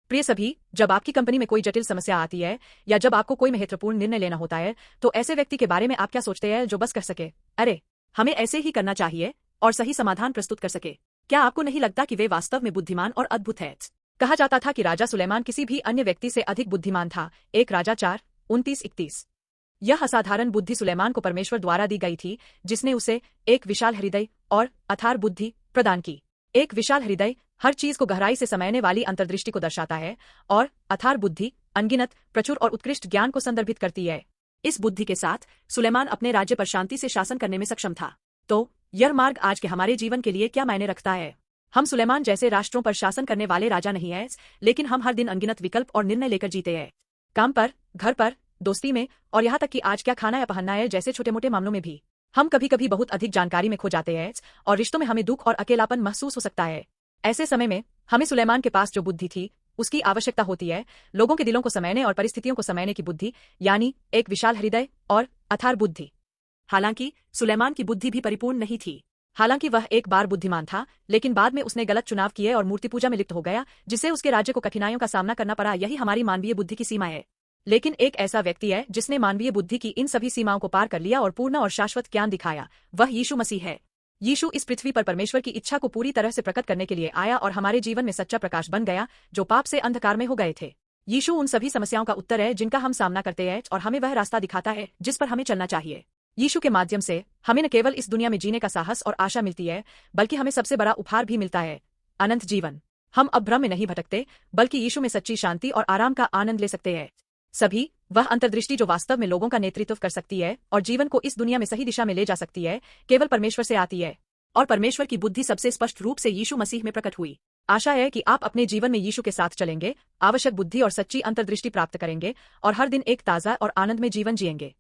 प्रिय सभी, जब आपकी कंपनी में कोई जटिल समस्या आती है या जब आपको कोई महत्वपूर्ण निर्णय लेना होता है, तो ऐसे व्यक्ति के बारे में आप क्या सोचते हैं जो बस कह सके, अरे हमें ऐसे ही करना चाहिए, और सही समाधान प्रस्तुत कर सके। क्या आपको नहीं लगता कि वे वास्तव में बुद्धिमान और अद्भुत हैं? कहा जाता था कि राजा सुलेमान किसी भी अन्य व्यक्ति से अधिक बुद्धिमान था। 1 राजा 4:29-31। यह असाधारण बुद्धि सुलेमान को परमेश्वर द्वारा दी गई थी, जिसने उसे एक विशाल हृदय और अथार बुद्धि प्रदान की। एक विशाल हृदय हर चीज को गहराई से समझने वाली अंतर्दृष्टि को दर्शाता है, और अथार बुद्धि अनगिनत, प्रचुर और उत्कृष्ट ज्ञान को संदर्भित करती है। इस बुद्धि के साथ सुलेमान अपने राज्य पर शांति से शासन करने में सक्षम था। तो यह मार्ग आज के हमारे जीवन के लिए क्या मायने रखता है? हम सुलेमान जैसे राष्ट्रों पर शासन करने वाले राजा नहीं हैं, लेकिन हम हर दिन अनगिनत विकल्प और निर्णय लेकर जीते हैं। काम पर, घर पर, दोस्ती में, और यहाँ तक कि आज क्या खाना या पहनना है जैसे छोटे मोटे मामलों में भी हम कभी कभी बहुत अधिक जानकारी में खो जाते हैं, और रिश्तों में हमें दुख और अकेलापन महसूस हो सकता है। ऐसे समय में हमें सुलेमान के पास जो बुद्धि थी उसकी आवश्यकता होती है, लोगों के दिलों को समझने और परिस्थितियों को समझने की बुद्धि, यानी एक विशाल हृदय और अथार बुद्धि। हालांकि सुलेमान की बुद्धि भी परिपूर्ण नहीं थी। हालांकि वह एक बार बुद्धिमान था, लेकिन बाद में उसने गलत चुनाव किए और मूर्ति पूजा में लिप्त हो गया, जिससे उसके राज्य को कठिनाइयों का सामना करना पड़ा। यही हमारी मानवीय बुद्धि की सीमा है। लेकिन एक ऐसा व्यक्ति है जिसने मानवीय बुद्धि की इन सभी सीमाओं को पार कर लिया और पूर्ण और शाश्वत ज्ञान दिखाया। वह यीशु मसीह है। यीशु इस पृथ्वी पर परमेश्वर की इच्छा को पूरी तरह से प्रकट करने के लिए आया और हमारे जीवन में सच्चा प्रकाश बन गया, जो पाप से अंधकार में हो गए थे। यीशु उन सभी समस्याओं का उत्तर है जिनका हम सामना करते हैं, और हमें वह रास्ता दिखाता है जिस पर हमें चलना चाहिए। यीशु के माध्यम से हमें न केवल इस दुनिया में जीने का साहस और आशा मिलती है, बल्कि हमें सबसे बड़ा उपहार भी मिलता है, अनंत जीवन। हम अब भ्रम में नहीं भटकते, बल्कि यीशु में सच्ची शांति और आराम का आनंद ले सकते हैं। सभी वह अंतर्दृष्टि जो वास्तव में लोगों का नेतृत्व कर सकती है और जीवन को इस दुनिया में सही दिशा में ले जा सकती है, केवल परमेश्वर से आती है। और परमेश्वर की बुद्धि सबसे स्पष्ट रूप से यीशु मसीह में प्रकट हुई। आशा है कि आप अपने जीवन में यीशु के साथ चलेंगे, आवश्यक बुद्धि और सच्ची अंतर्दृष्टि प्राप्त करेंगे, और हर दिन एक ताज़ा और आनंदमय जीवन जिएंगे।